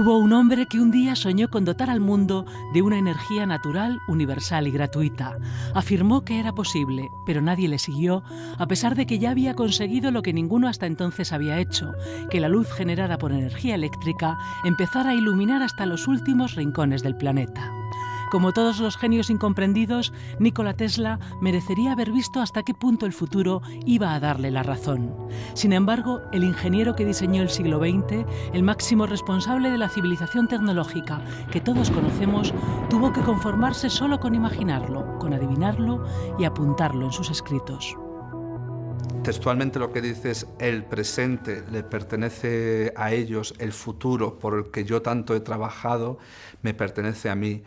Hubo un hombre que un día soñó con dotar al mundo de una energía natural, universal y gratuita. Afirmó que era posible, pero nadie le siguió, a pesar de que ya había conseguido lo que ninguno hasta entonces había hecho, que la luz generada por energía eléctrica empezara a iluminar hasta los últimos rincones del planeta. Como todos los genios incomprendidos, Nikola Tesla merecería haber visto hasta qué punto el futuro iba a darle la razón. Sin embargo, el ingeniero que diseñó el siglo XX, el máximo responsable de la civilización tecnológica que todos conocemos, tuvo que conformarse solo con imaginarlo, con adivinarlo y apuntarlo en sus escritos. Textualmente lo que dice es: el presente le pertenece a ellos, el futuro por el que yo tanto he trabajado me pertenece a mí.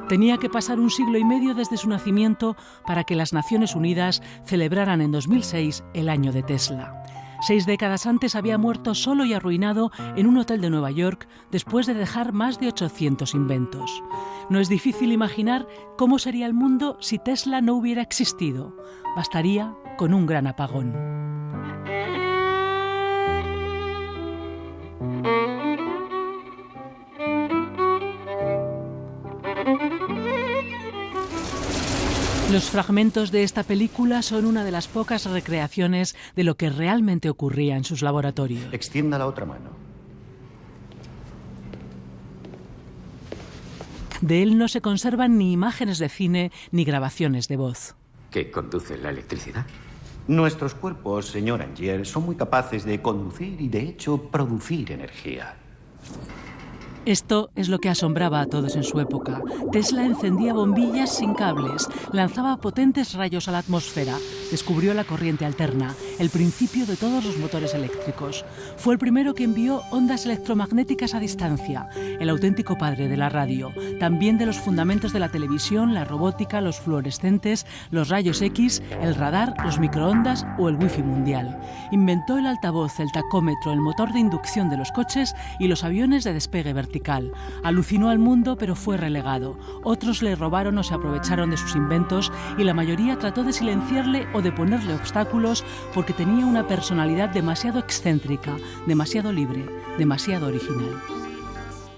Tenía que pasar un siglo y medio desde su nacimiento para que las Naciones Unidas celebraran en 2006 el año de Tesla. 6 décadas antes había muerto solo y arruinado en un hotel de Nueva York después de dejar más de 800 inventos. No es difícil imaginar cómo sería el mundo si Tesla no hubiera existido. Bastaría con un gran apagón. Los fragmentos de esta película son una de las pocas recreaciones de lo que realmente ocurría en sus laboratorios. Extienda la otra mano. De él no se conservan ni imágenes de cine ni grabaciones de voz. ¿Qué conduce la electricidad? Nuestros cuerpos, señor Angier, son muy capaces de conducir y, de hecho, producir energía. Esto es lo que asombraba a todos en su época. Tesla encendía bombillas sin cables, lanzaba potentes rayos a la atmósfera, descubrió la corriente alterna, el principio de todos los motores eléctricos. Fue el primero que envió ondas electromagnéticas a distancia, el auténtico padre de la radio, también de los fundamentos de la televisión, la robótica, los fluorescentes, los rayos X, el radar, los microondas o el wifi mundial. Inventó el altavoz, el tacómetro, el motor de inducción de los coches y los aviones de despegue vertical. Alucinó al mundo, pero fue relegado. Otros le robaron o se aprovecharon de sus inventos y la mayoría trató de silenciarle o de ponerle obstáculos porque tenía una personalidad demasiado excéntrica, demasiado libre, demasiado original.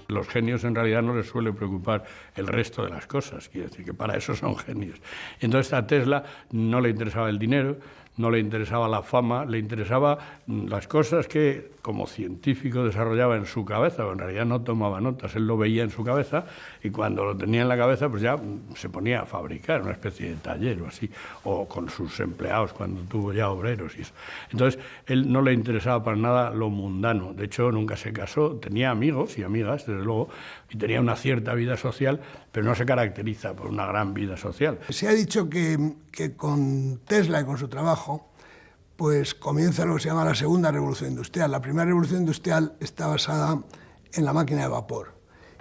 Los genios en realidad no les suele preocupar el resto de las cosas, quiere decir que para eso son genios. Entonces a Tesla no le interesaba el dinero, no le interesaba la fama, le interesaba las cosas que como científico desarrollaba en su cabeza, pero en realidad no tomaba notas, él lo veía en su cabeza y cuando lo tenía en la cabeza pues ya se ponía a fabricar una especie de taller o así, o con sus empleados cuando tuvo ya obreros y eso. Entonces él no le interesaba para nada lo mundano, de hecho nunca se casó, tenía amigos y amigas desde luego y tenía una cierta vida social, pero no se caracteriza por una gran vida social. Se ha dicho que con Tesla y con su trabajo pues comienza lo que se llama la segunda revolución industrial. La primera revolución industrial está basada en la máquina de vapor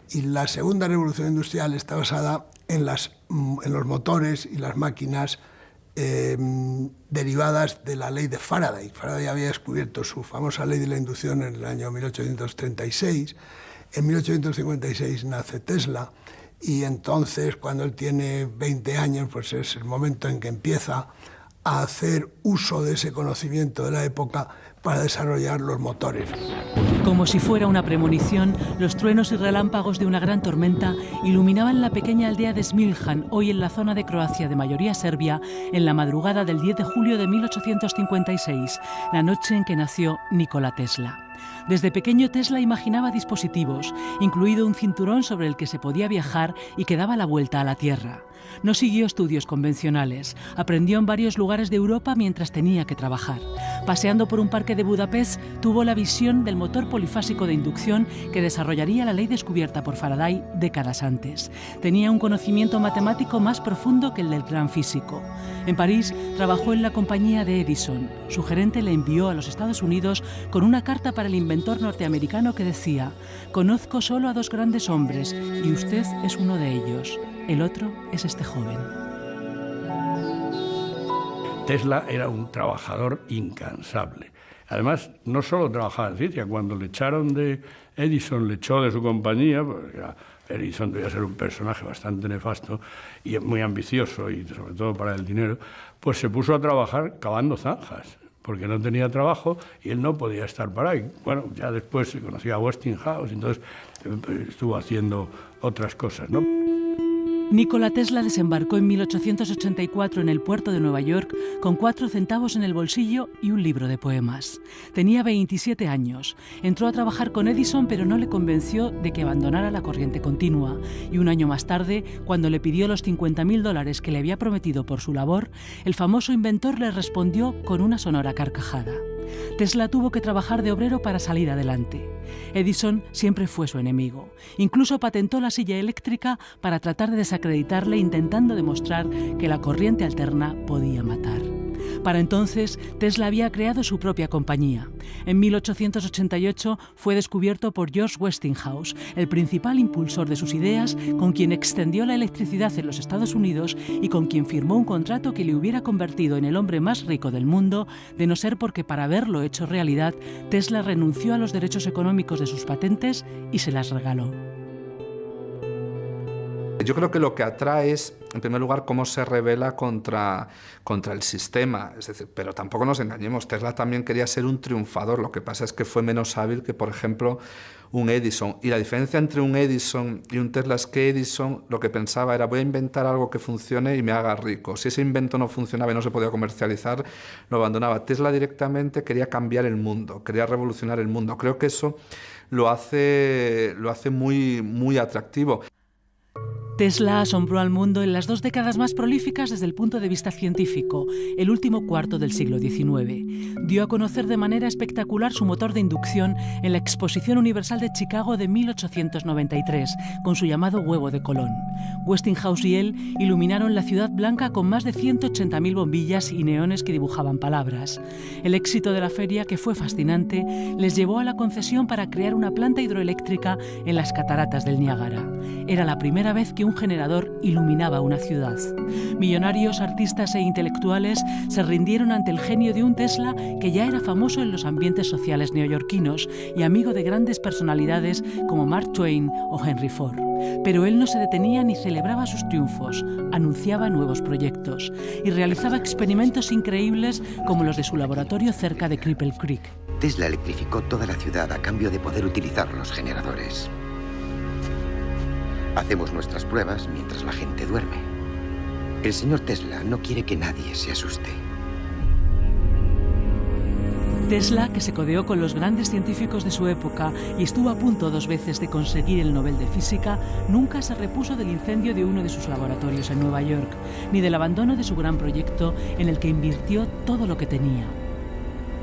y la segunda revolución industrial está basada en los motores y las máquinas derivadas de la ley de Faraday. Faraday había descubierto su famosa ley de la inducción en el año 1836. En 1856 nace Tesla y entonces cuando él tiene 20 años pues es el momento en que empieza a hacer uso de ese conocimiento de la época para desarrollar los motores. Como si fuera una premonición, los truenos y relámpagos de una gran tormenta iluminaban la pequeña aldea de Smiljan, hoy en la zona de Croacia de mayoría serbia, en la madrugada del 10 de julio de 1856, la noche en que nació Nikola Tesla. Desde pequeño Tesla imaginaba dispositivos, incluido un cinturón sobre el que se podía viajar y que daba la vuelta a la Tierra. No siguió estudios convencionales, aprendió en varios lugares de Europa mientras tenía que trabajar. Paseando por un parque de Budapest, tuvo la visión del motor polifásico de inducción que desarrollaría la ley descubierta por Faraday décadas antes. Tenía un conocimiento matemático más profundo que el del gran físico. En París trabajó en la compañía de Edison. Su gerente le envió a los Estados Unidos con una carta para el inventor norteamericano que decía: «Conozco solo a 2 grandes hombres y usted es uno de ellos. El otro es este joven». Tesla era un trabajador incansable. Además, no solo trabajaba en ciencia, cuando le echaron de Edison, le echó de su compañía, porque Edison debía ser un personaje bastante nefasto y muy ambicioso, y sobre todo para el dinero, pues se puso a trabajar cavando zanjas, porque no tenía trabajo y él no podía estar por ahí. Bueno, ya después se conocía a Westinghouse, entonces estuvo haciendo otras cosas, ¿no? Nikola Tesla desembarcó en 1884 en el puerto de Nueva York con 4 centavos en el bolsillo y un libro de poemas. Tenía 27 años. Entró a trabajar con Edison, pero no le convenció de que abandonara la corriente continua. Y un año más tarde, cuando le pidió los $50.000 que le había prometido por su labor, el famoso inventor le respondió con una sonora carcajada. Tesla tuvo que trabajar de obrero para salir adelante. Edison siempre fue su enemigo. Incluso patentó la silla eléctrica para tratar de desacreditarle, intentando demostrar que la corriente alterna podía matar. Para entonces, Tesla había creado su propia compañía. En 1888 fue descubierto por George Westinghouse, el principal impulsor de sus ideas, con quien extendió la electricidad en los Estados Unidos y con quien firmó un contrato que le hubiera convertido en el hombre más rico del mundo, de no ser porque para haberlo hecho realidad, Tesla renunció a los derechos económicos de sus patentes y se las regaló. Yo creo que lo que atrae es, en primer lugar, cómo se rebela contra el sistema. Es decir, pero tampoco nos engañemos, Tesla también quería ser un triunfador. Lo que pasa es que fue menos hábil que, por ejemplo, un Edison. Y la diferencia entre un Edison y un Tesla es que Edison lo que pensaba era: voy a inventar algo que funcione y me haga rico. Si ese invento no funcionaba y no se podía comercializar, lo abandonaba. Tesla directamente quería cambiar el mundo, quería revolucionar el mundo. Creo que eso lo hace muy, muy atractivo. Tesla asombró al mundo en las 2 décadas más prolíficas desde el punto de vista científico, el último cuarto del siglo XIX. Dio a conocer de manera espectacular su motor de inducción en la Exposición Universal de Chicago de 1893, con su llamado huevo de Colón. Westinghouse y él iluminaron la Ciudad Blanca con más de 180.000 bombillas y neones que dibujaban palabras. El éxito de la feria, que fue fascinante, les llevó a la concesión para crear una planta hidroeléctrica en las cataratas del Niágara. Era la primera vez que un generador iluminaba una ciudad. Millonarios, artistas e intelectuales se rindieron ante el genio de un Tesla que ya era famoso en los ambientes sociales neoyorquinos y amigo de grandes personalidades como Mark Twain o Henry Ford. Pero él no se detenía ni celebraba sus triunfos, anunciaba nuevos proyectos y realizaba experimentos increíbles como los de su laboratorio cerca de Cripple Creek. Tesla electrificó toda la ciudad a cambio de poder utilizar los generadores. Hacemos nuestras pruebas mientras la gente duerme. El señor Tesla no quiere que nadie se asuste. Tesla, que se codeó con los grandes científicos de su época y estuvo a punto 2 veces de conseguir el Nobel de Física, nunca se repuso del incendio de uno de sus laboratorios en Nueva York, ni del abandono de su gran proyecto en el que invirtió todo lo que tenía.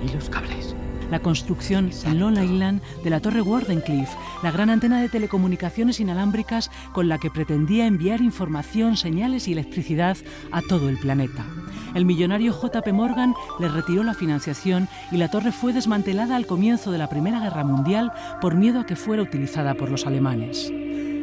¿Y los cables? La construcción en Long Island de la Torre Wardenclyffe, la gran antena de telecomunicaciones inalámbricas con la que pretendía enviar información, señales y electricidad a todo el planeta. El millonario J.P. Morgan le retiró la financiación y la torre fue desmantelada al comienzo de la Primera Guerra Mundial por miedo a que fuera utilizada por los alemanes.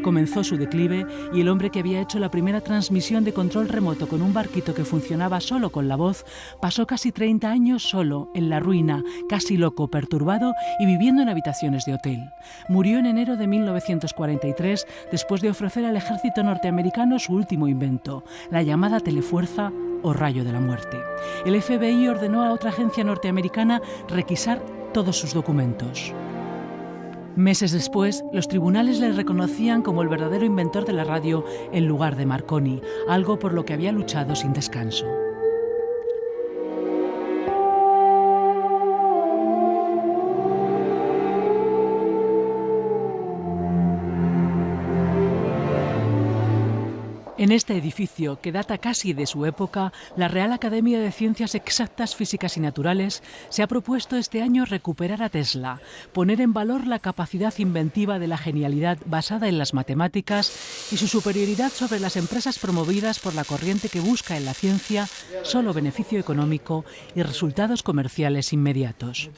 Comenzó su declive y el hombre que había hecho la primera transmisión de control remoto con un barquito que funcionaba solo con la voz, pasó casi 30 años solo, en la ruina, casi loco, perturbado y viviendo en habitaciones de hotel. Murió en enero de 1943 después de ofrecer al ejército norteamericano su último invento, la llamada telefuerza o rayo de la muerte. El FBI ordenó a otra agencia norteamericana requisar todos sus documentos. Meses después, los tribunales le reconocían como el verdadero inventor de la radio en lugar de Marconi, algo por lo que había luchado sin descanso. En este edificio, que data casi de su época, la Real Academia de Ciencias Exactas, Físicas y Naturales se ha propuesto este año recuperar a Tesla, poner en valor la capacidad inventiva de la genialidad basada en las matemáticas y su superioridad sobre las empresas promovidas por la corriente que busca en la ciencia solo beneficio económico y resultados comerciales inmediatos.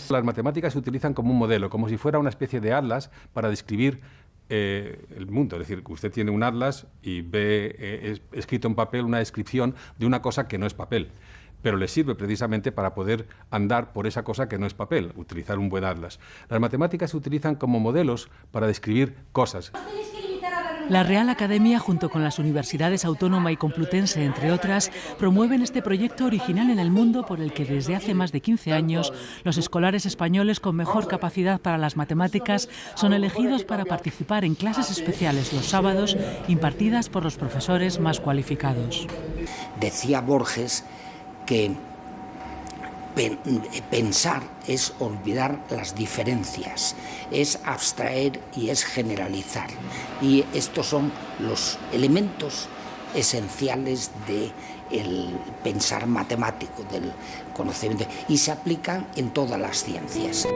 Las matemáticas se utilizan como un modelo, como si fuera una especie de atlas para describir el mundo. Es decir, que usted tiene un atlas y ve escrito en papel una descripción de una cosa que no es papel, pero le sirve precisamente para poder andar por esa cosa que no es papel, utilizar un buen atlas. Las matemáticas se utilizan como modelos para describir cosas. Tenéis que limitar a hablar La Real Academia, junto con las Universidades Autónoma y Complutense, entre otras, promueven este proyecto original en el mundo por el que desde hace más de 15 años los escolares españoles con mejor capacidad para las matemáticas son elegidos para participar en clases especiales los sábados impartidas por los profesores más cualificados. Decía Borges que pensar es olvidar las diferencias, es abstraer y es generalizar. Y estos son los elementos esenciales del pensar matemático, del conocimiento, y se aplican en todas las ciencias.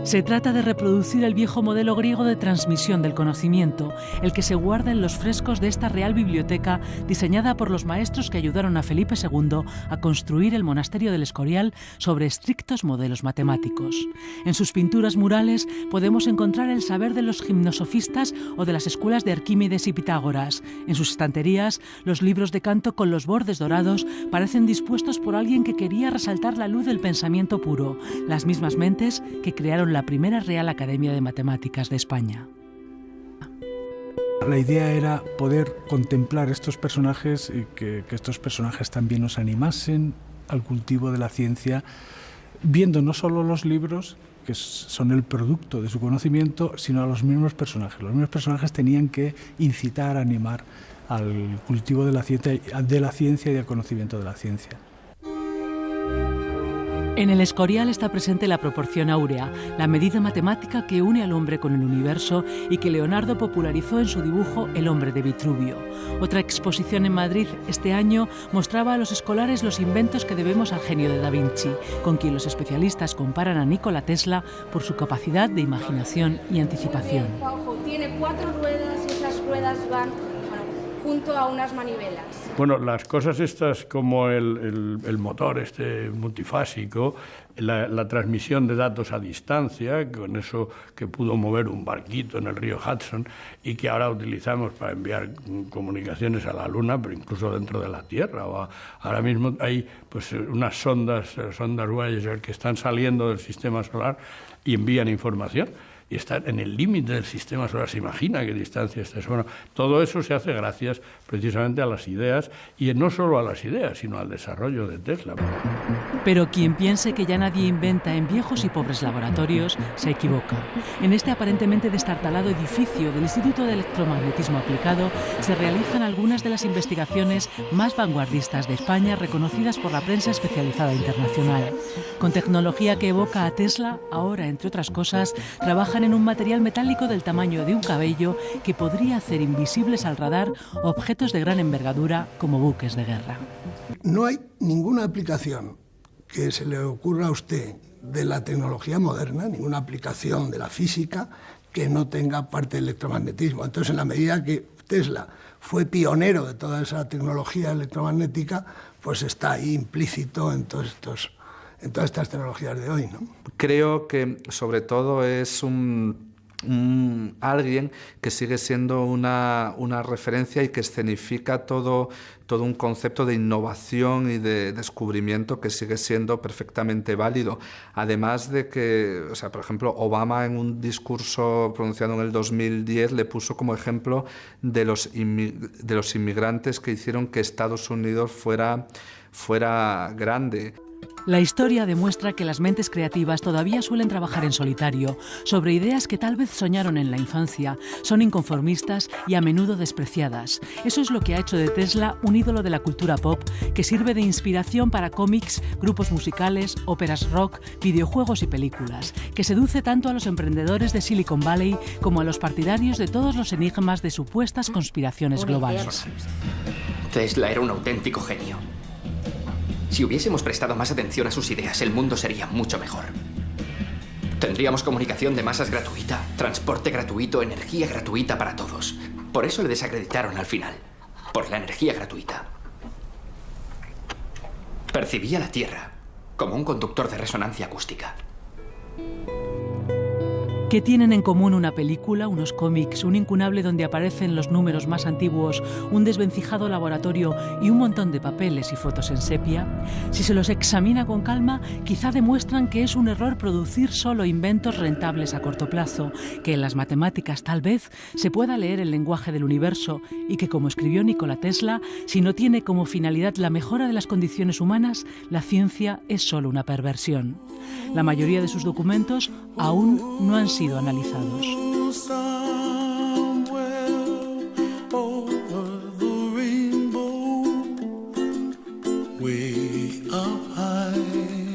Se trata de reproducir el viejo modelo griego de transmisión del conocimiento, el que se guarda en los frescos de esta Real Biblioteca diseñada por los maestros que ayudaron a Felipe II a construir el monasterio del Escorial sobre estrictos modelos matemáticos. En sus pinturas murales podemos encontrar el saber de los gimnosofistas o de las escuelas de Arquímedes y Pitágoras. En sus estanterías, los libros de canto con los bordes dorados parecen dispuestos por alguien que quería resaltar la luz del pensamiento puro, las mismas mentes que crearon la primera Real Academia de Matemáticas de España. La idea era poder contemplar estos personajes y que estos personajes también nos animasen al cultivo de la ciencia, viendo no solo los libros, que son el producto de su conocimiento, sino a los mismos personajes. Los mismos personajes tenían que incitar, animar al cultivo de la ciencia y del conocimiento de la ciencia. En el Escorial está presente la proporción áurea, la medida matemática que une al hombre con el universo y que Leonardo popularizó en su dibujo El hombre de Vitruvio. Otra exposición en Madrid este año mostraba a los escolares los inventos que debemos al genio de Da Vinci, con quien los especialistas comparan a Nikola Tesla por su capacidad de imaginación y anticipación. Tiene 4 ruedas y esas ruedas van junto a unas manivelas. Bueno, las cosas estas como el motor multifásico, la transmisión de datos a distancia, con eso que pudo mover un barquito en el río Hudson y que ahora utilizamos para enviar comunicaciones a la Luna, pero incluso dentro de la Tierra. Ahora mismo hay pues unas sondas Voyager que están saliendo del sistema solar y envían información. Y está en el límite del sistema solar. ¿Se imagina qué distancia está eso? Bueno, todo eso se hace gracias precisamente a las ideas, y no solo a las ideas, sino al desarrollo de Tesla. Pero quien piense que ya nadie inventa en viejos y pobres laboratorios, se equivoca. En este aparentemente destartalado edificio del Instituto de Electromagnetismo Aplicado se realizan algunas de las investigaciones más vanguardistas de España, reconocidas por la prensa especializada internacional. Con tecnología que evoca a Tesla, ahora, entre otras cosas, trabajan en un material metálico del tamaño de un cabello que podría hacer invisibles al radar objetos de gran envergadura como buques de guerra. No hay ninguna aplicación que se le ocurra a usted de la tecnología moderna, ninguna aplicación de la física que no tenga parte del electromagnetismo. Entonces, en la medida que Tesla fue pionero de toda esa tecnología electromagnética, pues está ahí implícito en todas estas tecnologías de hoy, ¿no? Creo que sobre todo es alguien que sigue siendo una referencia y que escenifica todo un concepto de innovación y de descubrimiento que sigue siendo perfectamente válido. Además de que, por ejemplo, Obama en un discurso pronunciado en el 2010 le puso como ejemplo de los inmigrantes que hicieron que Estados Unidos fuera grande. La historia demuestra que las mentes creativas todavía suelen trabajar en solitario, sobre ideas que tal vez soñaron en la infancia, son inconformistas y a menudo despreciadas. Eso es lo que ha hecho de Tesla un ídolo de la cultura pop, que sirve de inspiración para cómics, grupos musicales, óperas rock, videojuegos y películas, que seduce tanto a los emprendedores de Silicon Valley como a los partidarios de todos los enigmas de supuestas conspiraciones globales. Tesla era un auténtico genio. Si hubiésemos prestado más atención a sus ideas, el mundo sería mucho mejor. Tendríamos comunicación de masas gratuita, transporte gratuito, energía gratuita para todos. Por eso le desacreditaron al final, por la energía gratuita. Percibía la Tierra como un conductor de resonancia acústica. ¿Qué tienen en común una película, unos cómics, un incunable donde aparecen los números más antiguos, un desvencijado laboratorio y un montón de papeles y fotos en sepia? Si se los examina con calma, quizá demuestran que es un error producir solo inventos rentables a corto plazo, que en las matemáticas tal vez se pueda leer el lenguaje del universo y que, como escribió Nikola Tesla, si no tiene como finalidad la mejora de las condiciones humanas, la ciencia es solo una perversión. La mayoría de sus documentos aún no han sido analizados. Way up high.